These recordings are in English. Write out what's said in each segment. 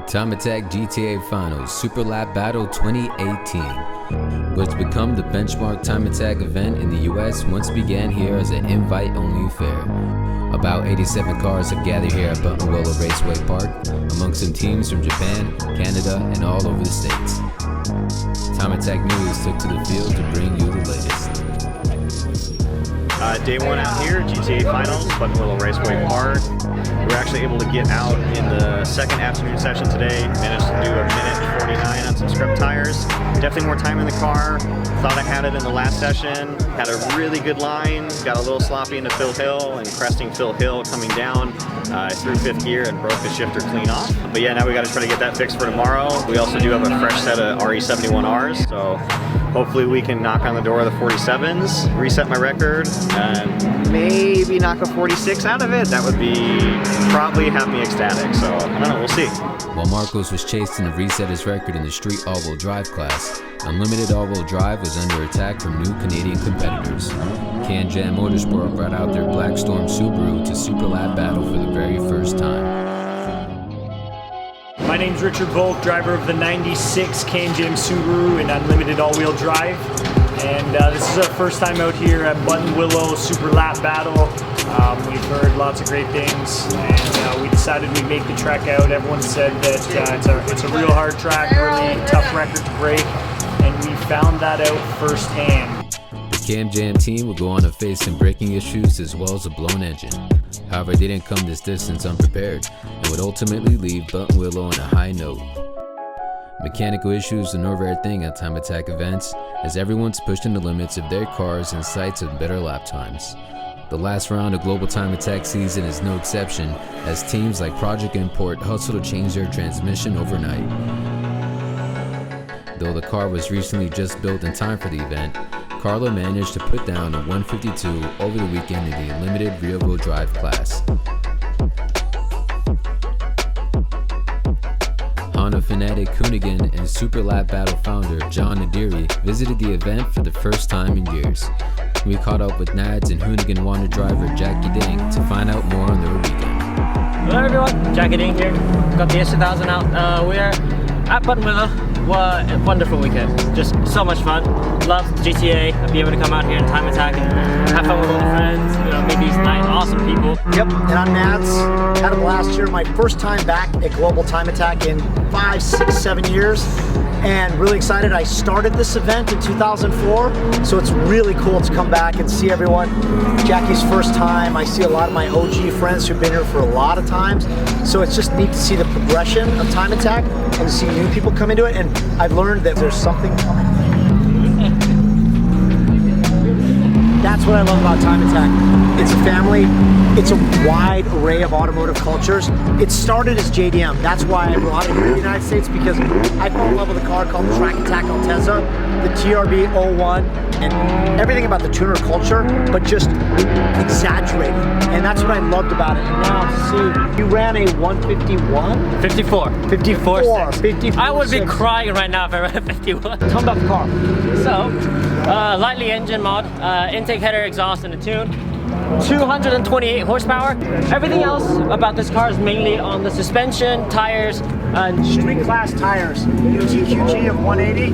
Time Attack GTA Finals Super Lap Battle 2018 was to become the benchmark Time Attack event in the US once began here as an invite-only affair. About 87 cars have gathered here at Buttonwillow Raceway Park, among some teams from Japan, Canada, and all over the States. Time Attack News took to the field to bring you the latest. Day one out here, GTA Finals, Buttonwillow Raceway Park. We were actually able to get out in the second afternoon session today. Managed to do a minute 49 on some scrub tires. Definitely more time in the car. Thought I had it in the last session. Had a really good line. Got a little sloppy into Phil Hill and cresting Phil Hill coming down. I threw fifth gear and broke the shifter clean off. But yeah, now we got to try to get that fixed for tomorrow. We also do have a fresh set of RE71Rs. So hopefully we can knock on the door of the 47s, reset my record, and maybe knock a 46 out of it. That would be probably have me ecstatic. So I don't know, we'll see. While Markos was chasing to reset his record in the street all-wheel drive class, Unlimited all-wheel drive was under attack from new Canadian competitors. Cam Jam Motorsports brought out their Black Storm Subaru to Super Lap Battle for the very first time. My name's Richard Boake, driver of the 96 Cam Jam Subaru in Unlimited all-wheel drive. And this is our first time out here at Buttonwillow Super Lap Battle. We've heard lots of great things, and we decided we'd make the trek out. Everyone said that it's a real hard track, really tough record to break, and we found that out firsthand. The Cam Jam team would go on to face some braking issues as well as a blown engine. However, they didn't come this distance unprepared and would ultimately leave Buttonwillow on a high note. Mechanical issues are no rare thing at Time Attack events, as everyone's pushing the limits of their cars in sights of better lap times. The last round of Global Time Attack season is no exception, as teams like Project Import hustle to change their transmission overnight. Though the car was recently just built in time for the event, Carlo managed to put down a 152 over the weekend in the Unlimited rear-wheel drive class. Honda fanatic Hoonigan and Super Lap Battle founder John Nadiri visited the event for the first time in years. We caught up with Nads and Hoonigan Wander driver Jackie Ding to find out more on their weekend. Hello everyone, Jackie Ding here. Got the S2000 out. We're at Buttonwillow. What a wonderful weekend. Just so much fun. Love GTA. I'll be able to come out here and Time Attack and have fun with all the friends. You know, meet these nice, awesome people. Yep, and I'm Nads. Had a blast here. My first time back at Global Time Attack in 5, 6, 7 years. And really excited. I started this event in 2004, so it's really cool to come back and see everyone. Jackie's first time. I see a lot of my OG friends who've been here for a lot of times, so it's just neat to see the progression of Time Attack and to see new people come into it. And I've learned that there's something coming. That's what I love about Time Attack. It's a family. It's a wide array of automotive cultures. It started as JDM. That's why I brought it here in the United States, because I fell in love with a car called the Track Attack Altezza, the TRB 01, and everything about the tuner culture, but just exaggerated. And that's what I loved about it. And now to see, you ran a 151? 54. 54. 54. I would be crying right now if I ran a 51. Tell me about the car. So, lightly engine mod, intake header, exhaust, and a tune. 228 horsepower. Everything else about this car is mainly on the suspension, tires, and Street class tires. TQG of 180.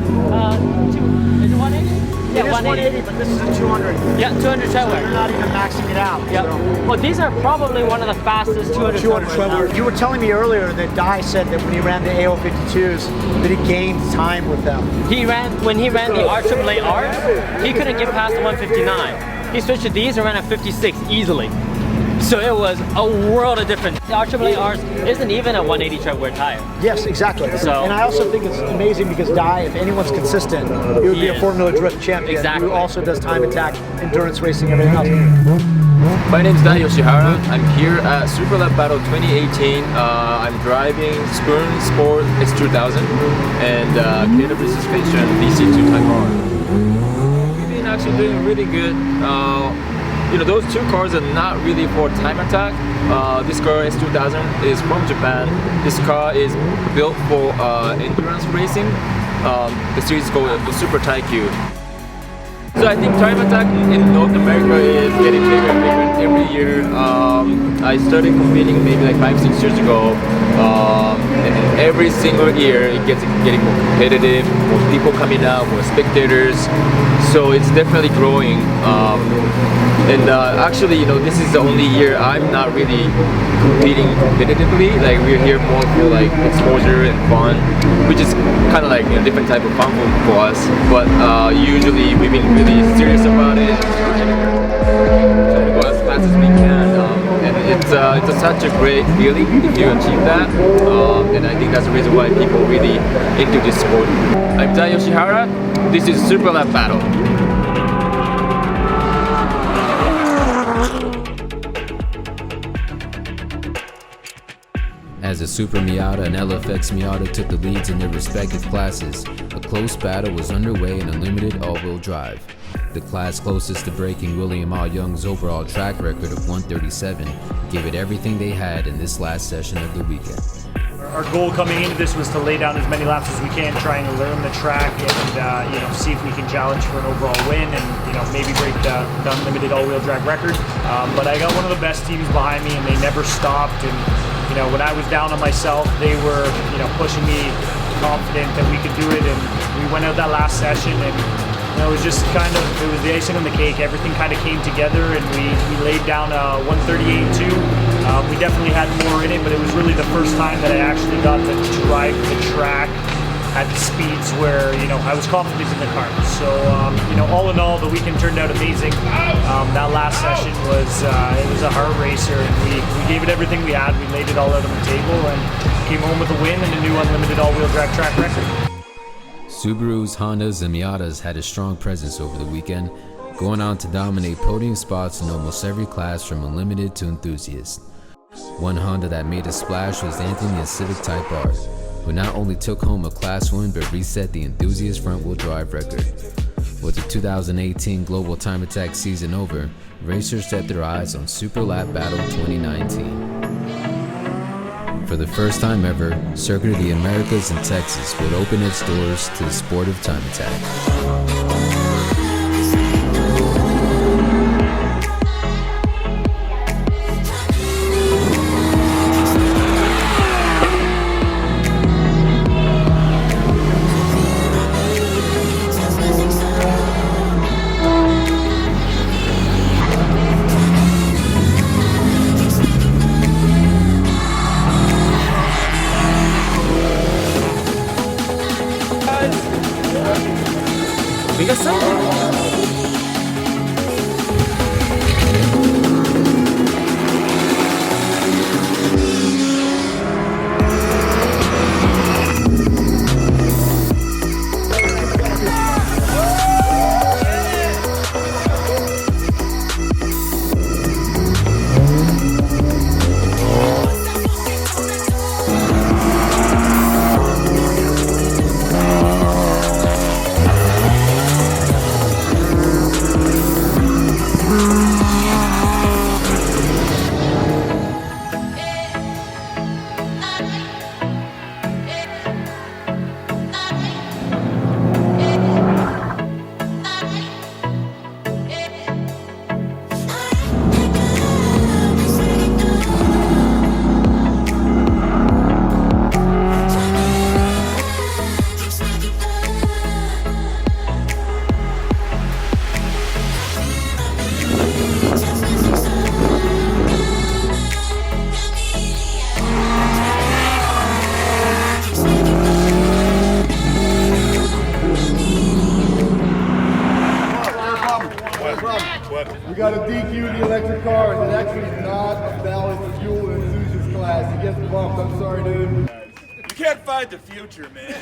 Is it 180? Yeah, it is 180, but this is a 200. Yeah, 200 tread So you're not even maxing it out. Yep. So. Well, these are probably one of the fastest 200 tread. You were telling me earlier that Dai said that when he ran the AO52s, that he gained time with them. When he ran the RAARs, he couldn't get past the 159. He switched to these and ran at 56 easily. So it was a world of difference. The RAARs isn't even a 180 tread wear tire. Yes, exactly. So, and I also think it's amazing because Dai, if anyone's consistent, it would be a Formula Drift champion. Exactly. Who also does Time Attack, endurance racing, everything else. My name's Dai Yoshihara. I'm here at Super Lap Battle 2018. I'm driving Spoon Sport X2000 and KW suspension DC2 Type R. We've been actually doing really good. You know, those two cars are not really for Time Attack. This car S2000 is from Japan. This car is built for endurance racing. The series is called the Super Taikyu. So I think Time Attack in North America is getting bigger and bigger every year. I I started competing maybe like 5-6 years ago. And every single year it gets getting more competitive, more people coming out, more spectators. So it's definitely growing. Actually, you know, this is the only year I'm not really competing competitively. Like we're here more for like exposure and fun, which is kind of like a different type of fun for us. But usually we've been really serious about it, trying to go as fast as we can. And it's such a great feeling if you achieve that. And I think that's the reason why people really into this sport. I'm Dai Yoshihara. This is Super Lap Battle. As the Super Miata and LFX Miata took the leads in their respective classes, a close battle was underway in Unlimited all-wheel drive. The class closest to breaking William R. Young's overall track record of 137 gave it everything they had in this last session of the weekend. Our goal coming into this was to lay down as many laps as we can, trying to learn the track and see if we can challenge for an overall win and maybe break the Unlimited all-wheel drive record. But I got one of the best teams behind me, and they never stopped. And when I was down on myself, they were pushing me, confident that we could do it. And we went out that last session, and it was just it was the icing on the cake. Everything kind of came together, and we laid down a 138.2. We definitely had more in it, but it was really the first time that I actually got to drive the track at the speeds where I was confident in the car. So all in all, the weekend turned out amazing. That last session was a hard racer, and we gave it everything we had. We laid it all out on the table and came home with a win and a new Unlimited all-wheel drive track record. Subarus, Hondas, and Miatas had a strong presence over the weekend, going on to dominate podium spots in almost every class from Unlimited to Enthusiast. One Honda that made a splash was Anthony Civic Type R, who not only took home a class win but reset the Enthusiast front-wheel drive record. With the 2018 Global Time Attack season over, racers set their eyes on Super Lap Battle 2019. For the first time ever, Circuit of the Americas in Texas would open its doors to the sport of time attack. We got something. We got to DQ the electric cars. It actually is not a balanced fuel enthusiast class. He gets bumped. I'm sorry, dude. You can't find the future, man.